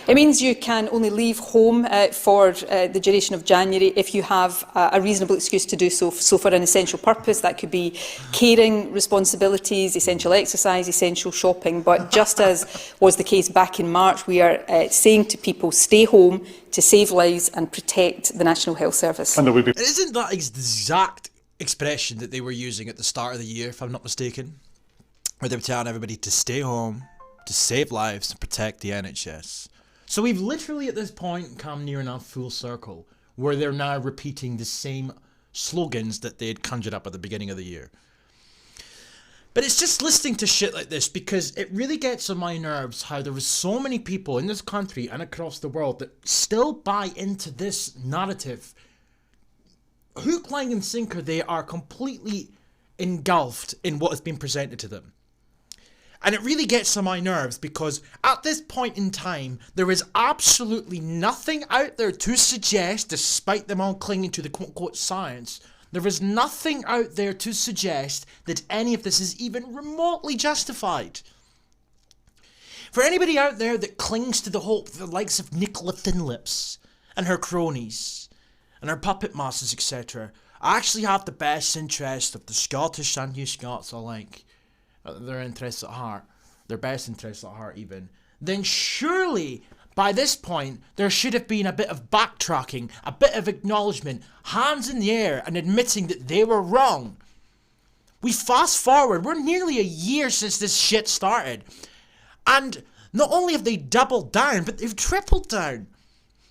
It means you can only leave home for the duration of January if you have a reasonable excuse to do so. So for an essential purpose, that could be caring responsibilities, essential exercise, essential shopping. But just as was the case back in March, we are saying to people, stay home to save lives and protect the National Health Service. And Isn't that the exact expression that they were using at the start of the year, if I'm not mistaken? Where they were telling everybody to stay home, to save lives and protect the NHS. So we've literally at this point come near enough full circle where they're now repeating the same slogans that they had conjured up at the beginning of the year. But it's just listening to shit like this because it really gets on my nerves how there are so many people in this country and across the world that still buy into this narrative. Hook, line and sinker, they are completely engulfed in what has been presented to them. And it really gets on my nerves because at this point in time, there is absolutely nothing out there to suggest, despite them all clinging to the quote-unquote science, there is nothing out there to suggest that any of this is even remotely justified. For anybody out there that clings to the hope that the likes of Nicola Thinlips and her cronies and her puppet masters, etc., actually have the best interest of the Scottish and New Scots alike, their interests at heart, their best interests at heart even, then surely by this point there should have been a bit of backtracking, a bit of acknowledgement, hands in the air and admitting that they were wrong. We fast forward, we're nearly a year since this shit started, and not only have they doubled down, but they've tripled down.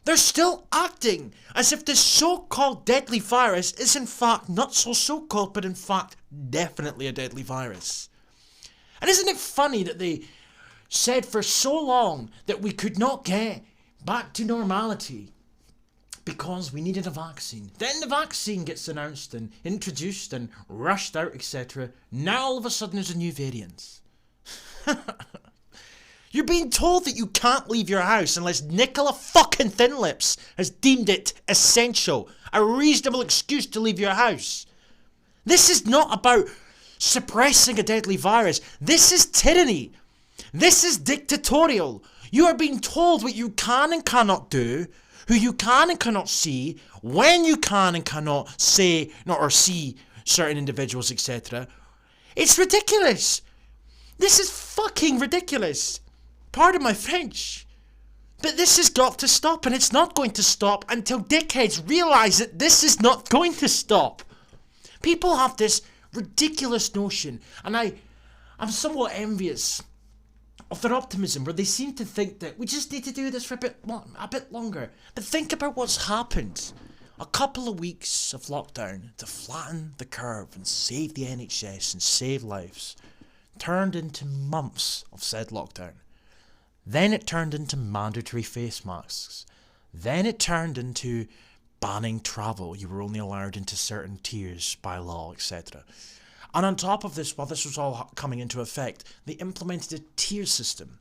They're still acting as if this so-called deadly virus is in fact not so-called, but in fact definitely a deadly virus. And isn't it funny that they said for so long that we could not get back to normality because we needed a vaccine. Then the vaccine gets announced and introduced and rushed out, etc. Now all of a sudden there's a new variant. You're being told that you can't leave your house unless Nicola fucking Thinlips has deemed it essential, a reasonable excuse to leave your house. This is not about suppressing a deadly virus. This is tyranny. This is dictatorial. You are being told what you can and cannot do, who you can and cannot see, when you can and cannot say or see certain individuals, etc. It's ridiculous. This is fucking ridiculous. Pardon my French. But this has got to stop, and it's not going to stop until dickheads realise that this is not going to stop. People have this ridiculous notion, and I'm somewhat envious of their optimism, where they seem to think that we just need to do this for a bit longer. But think about what's happened. A couple of weeks of lockdown to flatten the curve and save the NHS and save lives turned into months of said lockdown. Then it turned into mandatory face masks. Then it turned into banning travel. You were only allowed into certain tiers by law, etc. And on top of this, while this was all coming into effect, they implemented a tier system.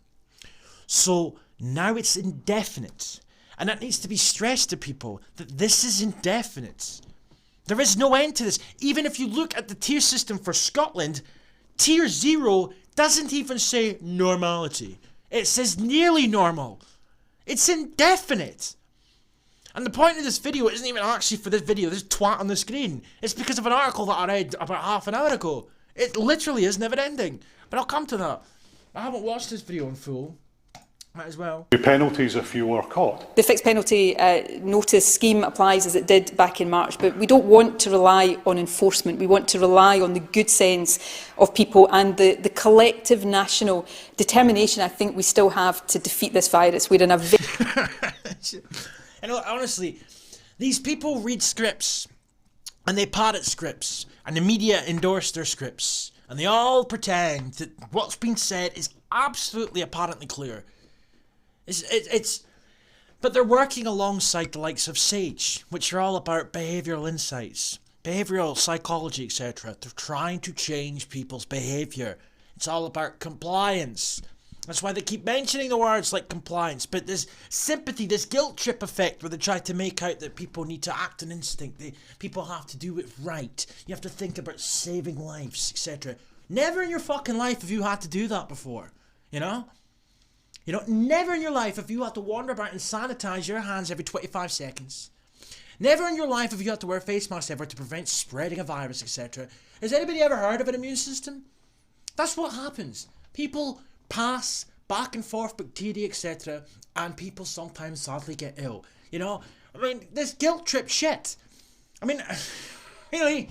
So now it's indefinite. And that needs to be stressed to people, that this is indefinite. There is no end to this. Even if you look at the tier system for Scotland, tier 0 doesn't even say normality. It says nearly normal. It's indefinite. And the point of this video isn't even actually for this video, this twat on the screen. It's because of an article that I read about half an hour ago. It literally is never ending. But I'll come to that. I haven't watched this video in full. Might as well. Penalties if you were caught. The fixed penalty notice scheme applies as it did back in March, but we don't want to rely on enforcement. We want to rely on the good sense of people and the collective national determination I think we still have to defeat this virus. We're in a And honestly, these people read scripts, and they parrot scripts, and the media endorse their scripts, and they all pretend that what's been said is absolutely apparently clear. But they're working alongside the likes of SAGE, which are all about behavioural insights, behavioural psychology, etc. They're trying to change people's behaviour. It's all about compliance. That's why they keep mentioning the words like compliance, but this sympathy, this guilt trip effect where they try to make out that people need to act on instinct, people have to do it right, you have to think about saving lives, etc. Never in your fucking life have you had to do that before, you know? You know, never in your life have you had to wander about and sanitize your hands every 25 seconds. Never in your life have you had to wear face masks ever to prevent spreading a virus, etc. Has anybody ever heard of an immune system? That's what happens. People pass back and forth bacteria, etc. and people sometimes sadly get ill. You know, I mean, this guilt trip shit. I mean, really?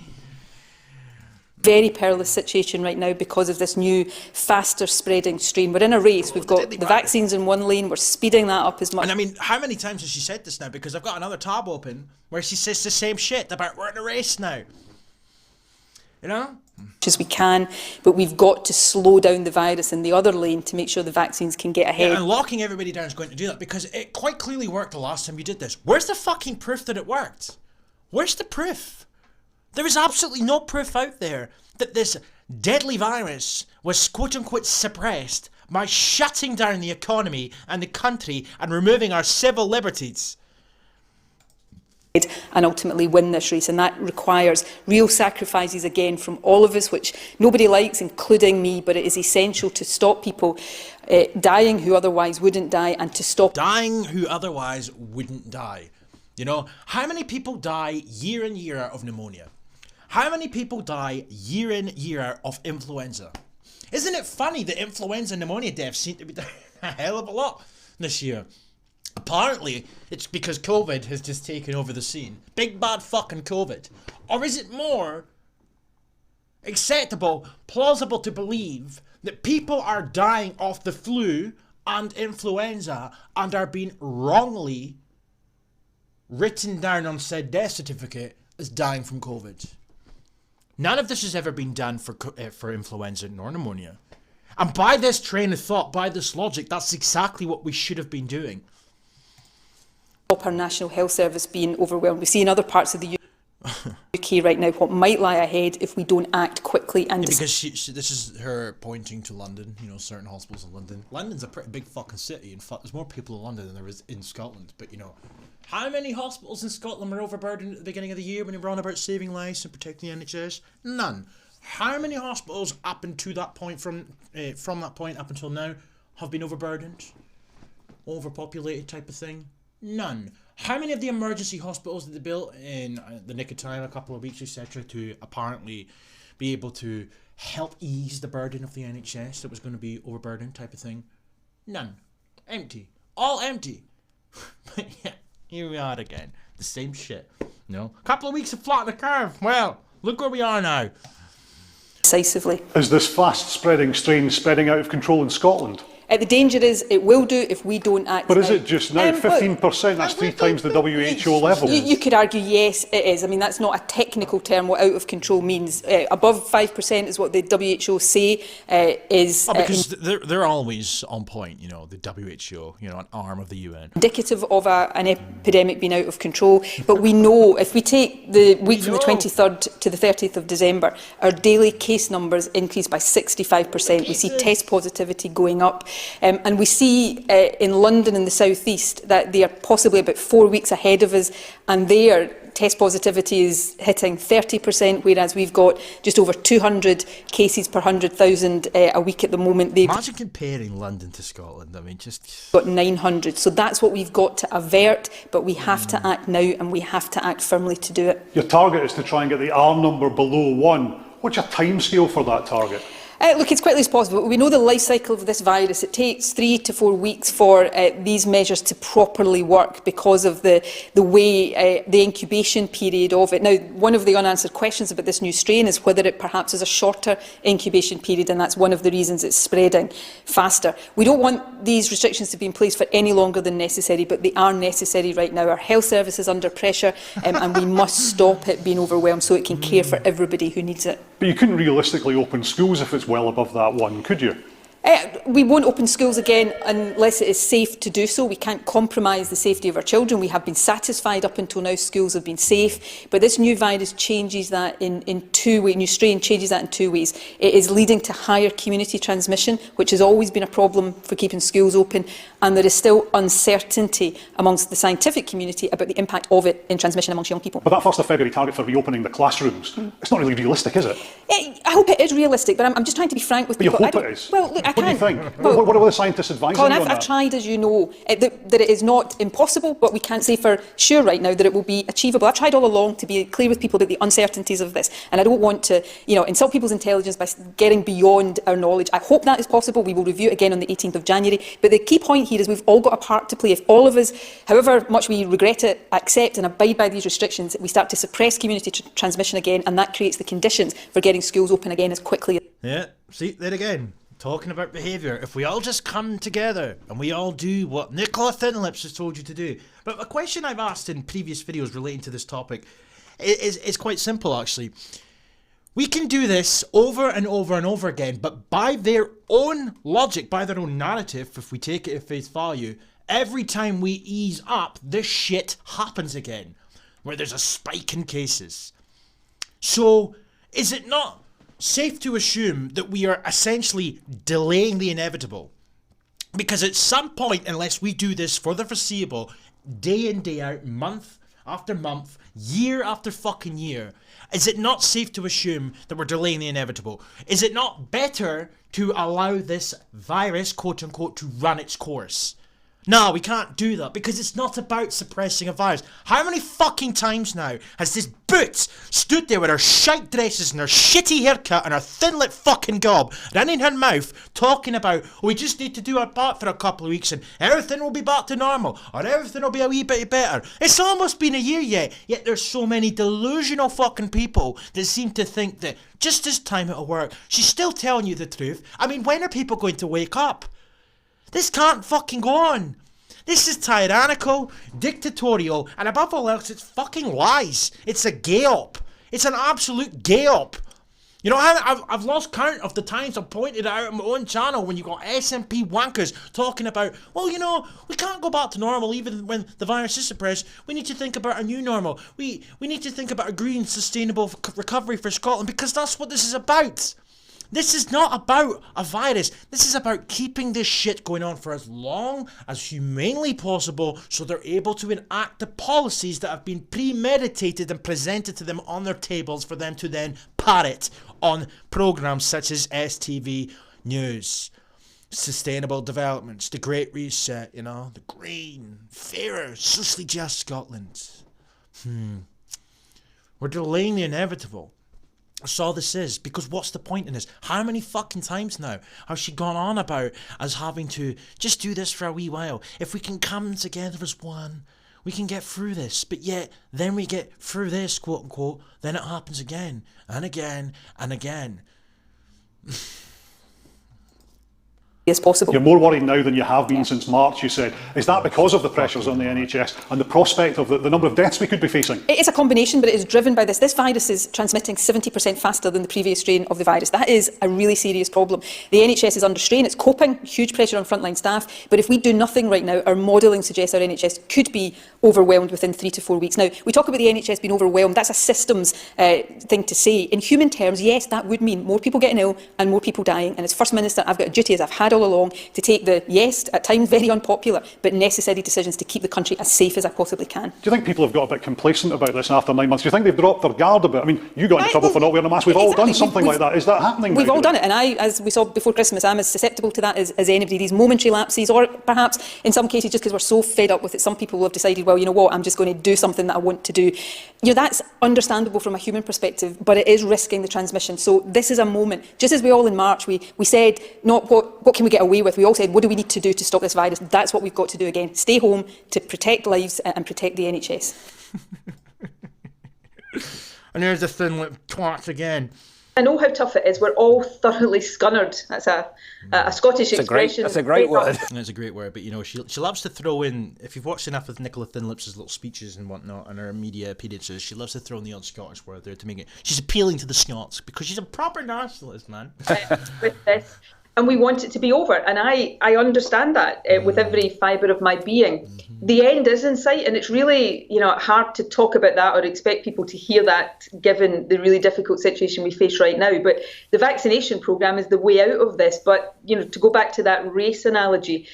Very perilous situation right now because of this new, faster spreading strain. We're in a race. We've got the vaccines in one lane. We're speeding that up as much. And I mean, how many times has she said this now? Because I've got another tab open where she says the same shit about we're in a race now. You know? As we can, but we've got to slow down the virus in the other lane to make sure the vaccines can get ahead. Yeah, and locking everybody down is going to do that because it quite clearly worked the last time you did this. Where's the fucking proof that it worked? Where's the proof? There is absolutely no proof out there that this deadly virus was quote-unquote suppressed by shutting down the economy and the country and removing our civil liberties. And ultimately win this race, and that requires real sacrifices again from all of us, which nobody likes, including me, but it is essential to stop people dying who otherwise wouldn't die, and to stop dying who otherwise wouldn't die. You know, how many people die year in, year out of pneumonia? How many people die year in, year out of influenza? Isn't it funny that influenza and pneumonia deaths seem to be a hell of a lot this year? Apparently, it's because COVID has just taken over the scene. Big bad fucking COVID. Or is it more acceptable, plausible to believe that people are dying of the flu and influenza and are being wrongly written down on said death certificate as dying from COVID? None of this has ever been done for influenza nor pneumonia. And by this train of thought, by this logic, that's exactly what we should have been doing. Stop our National Health Service being overwhelmed. We see in other parts of the UK right now what might lie ahead if we don't act quickly and because this is her pointing to London, you know, certain hospitals in London. London's a pretty big fucking city. In fact, there's more people in London than there is in Scotland. But, you know, how many hospitals in Scotland were overburdened at the beginning of the year when we were on about saving lives and protecting the NHS? None. How many hospitals up until that point, from that point up until now, have been overburdened? Overpopulated type of thing? None. How many of the emergency hospitals that they built in the nick of time, a couple of weeks, etc., to apparently be able to help ease the burden of the NHS that was going to be overburdened type of thing? None. Empty. All empty. But yeah, here we are again. The same shit. No? A couple of weeks to flatten the curve. Well, look where we are now. Decisively. Is this fast spreading strain spreading out of control in Scotland? The danger is it will do if we don't act. But is it just now? 15%, that's 3 times the WHO level. You could argue, yes, it is. I mean, that's not a technical term, what out of control means. Above 5% is what the WHO say is... because they're always on point, you know, the WHO, you know, an arm of the UN. Indicative of an epidemic being out of control. But we know, if we take the week from the 23rd to the 30th of December, our daily case numbers increased by 65%. We see test positivity going up. And we see in London and the South East that they are possibly about 4 weeks ahead of us, and their test positivity is hitting 30%, whereas we've got just over 200 cases per 100,000 a week at the moment. They've Imagine comparing London to Scotland. I mean, just got 900. So that's what we've got to avert, but we have to act now, and we have to act firmly to do it. Your target is to try and get the R number below 1. What's your timescale for that target? Look, as quickly as possible. We know the life cycle of this virus. It takes 3 to 4 weeks for these measures to properly work because of the way the incubation period of it. Now, one of the unanswered questions about this new strain is whether it perhaps is a shorter incubation period, and that's one of the reasons it's spreading faster. We don't want these restrictions to be in place for any longer than necessary, but they are necessary right now. Our health service is under pressure, and we must stop it being overwhelmed so it can care for everybody who needs it. But you couldn't realistically open schools if it's well above that 1, could you? We won't open schools again unless it is safe to do so. We can't compromise the safety of our children. We have been satisfied up until now schools have been safe, but this new virus changes that in 2 ways. New strain changes that in 2 ways. It is leading to higher community transmission, which has always been a problem for keeping schools open, and there is still uncertainty amongst the scientific community about the impact of it in transmission amongst young people. But that 1st of February target for reopening the classrooms, it's not really realistic, is it? I hope it is realistic, but I'm just trying to be frank with but people. You hope it is? Well, look, I what do you can't. think? Well, what are the scientists advising Colin, you on I've that? tried, as you know, that it is not impossible, but we can't say for sure right now that it will be achievable. I've tried all along to be clear with people about the uncertainties of this, and I don't want to, insult people's intelligence by getting beyond our knowledge. I hope that is possible. We will review it again on the 18th of January. But the key point here is we've all got a part to play. If all of us, however much we regret it, accept and abide by these restrictions, we start to suppress community transmission again, and that creates the conditions for getting schools open again as quickly as... Yeah, see, there again, talking about behaviour. If we all just come together and we all do what Nicola Thinlips has told you to do. But a question I've asked in previous videos relating to this topic is quite simple, actually. We can do this over and over and over again, but by their own logic, by their own narrative, if we take it at face value, every time we ease up, this shit happens again, where there's a spike in cases. So, is it not safe to assume that we are essentially delaying the inevitable? Because at some point, unless we do this for the foreseeable, day in, day out, month after month, year after fucking year, is it not safe to assume that we're delaying the inevitable? Is it not better to allow this virus, quote unquote, to run its course? No, we can't do that because it's not about suppressing a virus. How many fucking times now has this boots stood there with her shite dresses and her shitty haircut and her thin-lipped fucking gob running her mouth talking about, we just need to do our part for a couple of weeks and everything will be back to normal or everything will be a wee bit better. It's almost been a year yet there's so many delusional fucking people that seem to think that just this time it'll work. She's still telling you the truth. I mean, when are people going to wake up? This can't fucking go on. This is tyrannical, dictatorial, and above all else, it's fucking lies. It's a gay-up. It's an absolute gay-up. You know, I've lost count of the times I've pointed out on my own channel when you got SNP wankers talking about, well, we can't go back to normal even when the virus is suppressed. We need to think about a new normal. We need to think about a green, sustainable recovery for Scotland because that's what this is about. This is not about a virus. This is about keeping this shit going on for as long as humanely possible so they're able to enact the policies that have been premeditated and presented to them on their tables for them to then parrot on programmes such as STV News. Sustainable developments, the Great Reset, the green, fairer, socially just Scotland. We're delaying the inevitable. That's all this is, because what's the point in this? How many fucking times now has she gone on about us having to just do this for a wee while? If we can come together as one, we can get through this. But yet, then we get through this, quote unquote, then it happens again, and again, and again. As possible. You're more worried now than you have been since March, you said. Is that because of the pressures on the NHS and the prospect of the number of deaths we could be facing? It's a combination, but it is driven by this. This virus is transmitting 70% faster than the previous strain of the virus. That is a really serious problem. The NHS is under strain. It's coping, huge pressure on frontline staff. But if we do nothing right now, our modelling suggests our NHS could be overwhelmed within 3 to 4 weeks. Now, we talk about the NHS being overwhelmed. That's a systems thing to say. In human terms, yes, that would mean more people getting ill and more people dying. And as First Minister, I've got a duty, as I've had all along, to take the, yes, at times very unpopular, but necessary decisions to keep the country as safe as I possibly can. Do you think people have got a bit complacent about this after 9 months? Do you think they've dropped their guard a bit? I mean, you got into trouble for not wearing a mask. We've all done something like that. Is that happening? We've all done it. And I, as we saw before Christmas, I'm as susceptible to that as anybody. These momentary lapses, or perhaps in some cases just because we're so fed up with it, some people will have decided, well, you know what, I'm just going to do something that I want to do. That's understandable from a human perspective, but it is risking the transmission. So this is a moment, just as we all in March, we said, not what can we get away with? We all said, what do we need to do to stop this virus? That's what we've got to do again. Stay home to protect lives and protect the NHS. And there's the thin-lipped twat again. I know how tough it is. We're all thoroughly scunnered. That's a Scottish expression. That's a great word. It's a great word, but she loves to throw in, if you've watched enough of Nicola Thinlips' little speeches and whatnot and her media appearances, she loves to throw in the odd Scottish word there to make it. She's appealing to the Scots because she's a proper nationalist, man. With this. And we want it to be over. And I understand that with every fibre of my being. The end is in sight, and it's really hard to talk about that or expect people to hear that given the really difficult situation we face right now. But the vaccination programme is the way out of this. But to go back to that race analogy,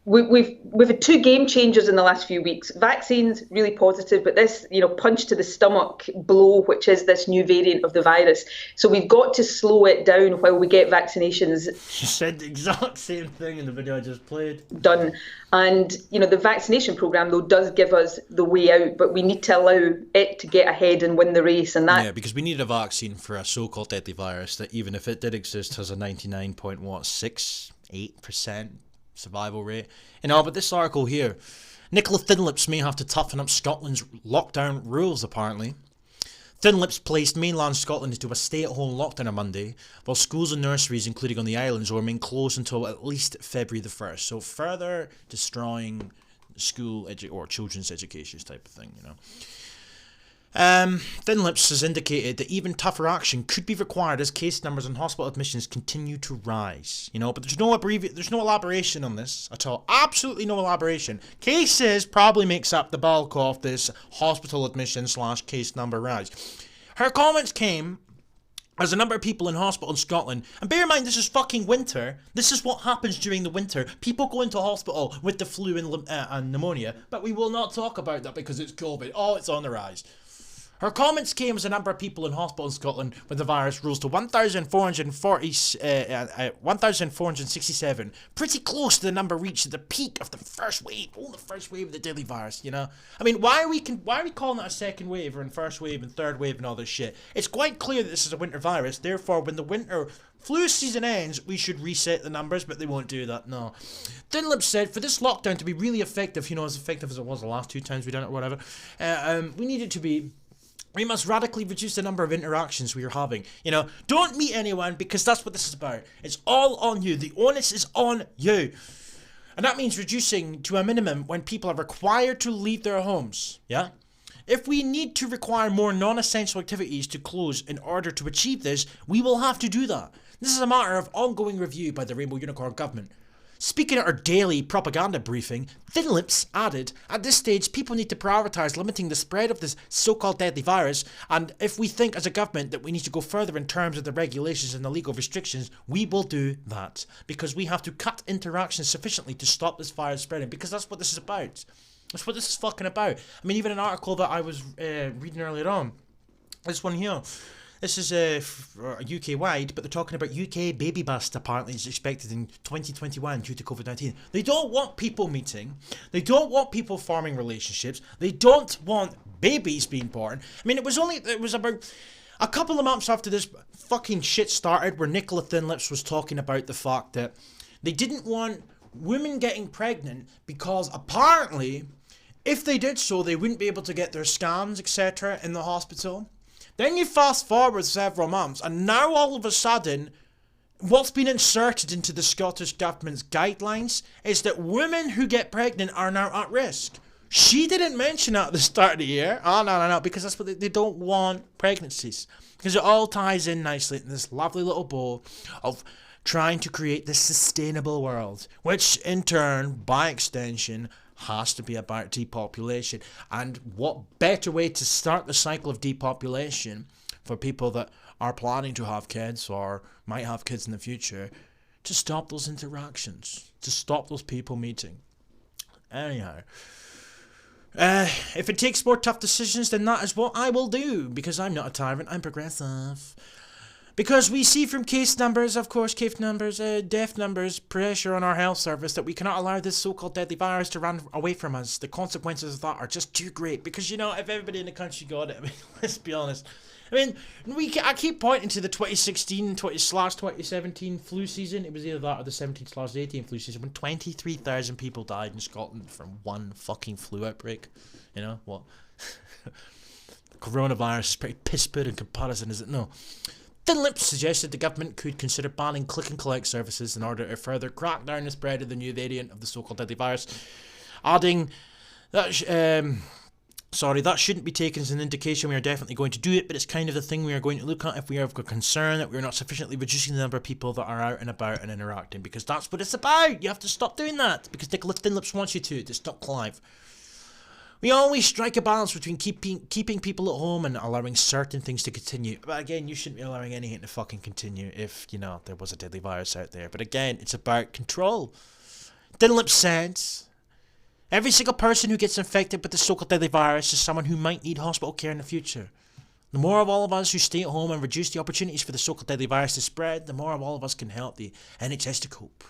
we've had two game changers in the last few weeks. Vaccines really positive, but this, punch to the stomach blow, which is this new variant of the virus. So we've got to slow it down while we get vaccinations. She said the exact same thing in the video I just played. Done. And the vaccination program though does give us the way out, but we need to allow it to get ahead and win the race. And that, yeah, because we need a vaccine for a so-called deadly virus that, even if it did exist, has a 99.68% survival rate. But this article here, Nicola Thinlips may have to toughen up Scotland's lockdown rules, apparently. Thinlips placed mainland Scotland into a stay-at-home lockdown on Monday, while schools and nurseries, including on the islands, will remain closed until at least February the 1st. So further destroying school or children's education type of thing, Thinlips has indicated that even tougher action could be required as case numbers and hospital admissions continue to rise. But there's no elaboration on this at all. Absolutely no elaboration. Cases probably makes up the bulk of this hospital admission / case number rise. Her comments came as a number of people in hospital in Scotland, and bear in mind this is fucking winter. This is what happens during the winter. People go into hospital with the flu and pneumonia, but we will not talk about that because it's COVID. Oh, it's on the rise. Her comments came as a number of people in hospital in Scotland with the virus rose to 1,467, pretty close to the number reached at the peak of the first wave. Oh, the first wave of the deadly virus, I mean, why are we calling it a second wave and first wave and third wave and all this shit? It's quite clear that this is a winter virus, therefore when the winter flu season ends, we should reset the numbers, but they won't do that, no. Thinlips said, for this lockdown to be really effective, as effective as it was the last two times we done it or whatever, we must radically reduce the number of interactions we are having. Don't meet anyone because that's what this is about. It's all on you. The onus is on you. And that means reducing to a minimum when people are required to leave their homes. Yeah? If we need to require more non-essential activities to close in order to achieve this, we will have to do that. This is a matter of ongoing review by the Rainbow Unicorn government. Speaking at our daily propaganda briefing, Thinlips added, at this stage, people need to prioritise limiting the spread of this so-called deadly virus, and if we think as a government that we need to go further in terms of the regulations and the legal restrictions, we will do that, because we have to cut interactions sufficiently to stop this virus spreading, because that's what this is about. That's what this is fucking about. I mean, even an article that I was reading earlier on, this one here, this is UK-wide, but they're talking about UK baby bust apparently is expected in 2021 due to COVID-19. They don't want people meeting. They don't want people forming relationships. They don't want babies being born. I mean, it was about a couple of months after this fucking shit started where Nicola Thinlips was talking about the fact that they didn't want women getting pregnant because apparently if they did so, they wouldn't be able to get their scans, etc. in the hospital. Then you fast forward several months, and now all of a sudden, what's been inserted into the Scottish Government's guidelines is that women who get pregnant are now at risk. She didn't mention that at the start of the year. Oh, no, because that's what they don't want pregnancies. Because it all ties in nicely in this lovely little bow of trying to create this sustainable world, which in turn, by extension, has to be about depopulation. And what better way to start the cycle of depopulation for people that are planning to have kids or might have kids in the future, to stop those interactions, to stop those people meeting. Anyhow, if it takes more tough decisions, then that is what I will do, because I'm not a tyrant, I'm progressive. Because we see from case numbers, death numbers, pressure on our health service that we cannot allow this so-called deadly virus to run away from us. The consequences of that are just too great. Because, if everybody in the country got it, let's be honest. I keep pointing to the 2016/2017 flu season. It was either that or the 17/18 flu season when 23,000 people died in Scotland from one fucking flu outbreak. What? Coronavirus is pretty piss poor in comparison, is it? No. Thinlips suggested the government could consider banning click and collect services in order to further crack down the spread of the new variant of the so-called deadly virus, adding that that shouldn't be taken as an indication we are definitely going to do it, but it's kind of the thing we are going to look at if we have a concern that we are not sufficiently reducing the number of people that are out and about and interacting, because that's what it's about. You have to stop doing that, because Nicola Thinlips wants you to stop Clive. We always strike a balance between keeping people at home and allowing certain things to continue. But again, you shouldn't be allowing anything to fucking continue if, there was a deadly virus out there. But again, it's about control. Didn't sense. Every single person who gets infected with the so-called deadly virus is someone who might need hospital care in the future. The more of all of us who stay at home and reduce the opportunities for the so-called deadly virus to spread, the more of all of us can help the NHS to cope.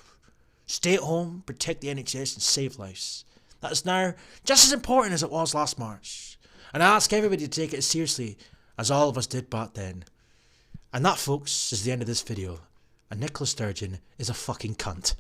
Stay at home, protect the NHS and save lives. That is now just as important as it was last March. And I ask everybody to take it as seriously as all of us did back then. And that, folks, is the end of this video. And Nicola Sturgeon is a fucking cunt.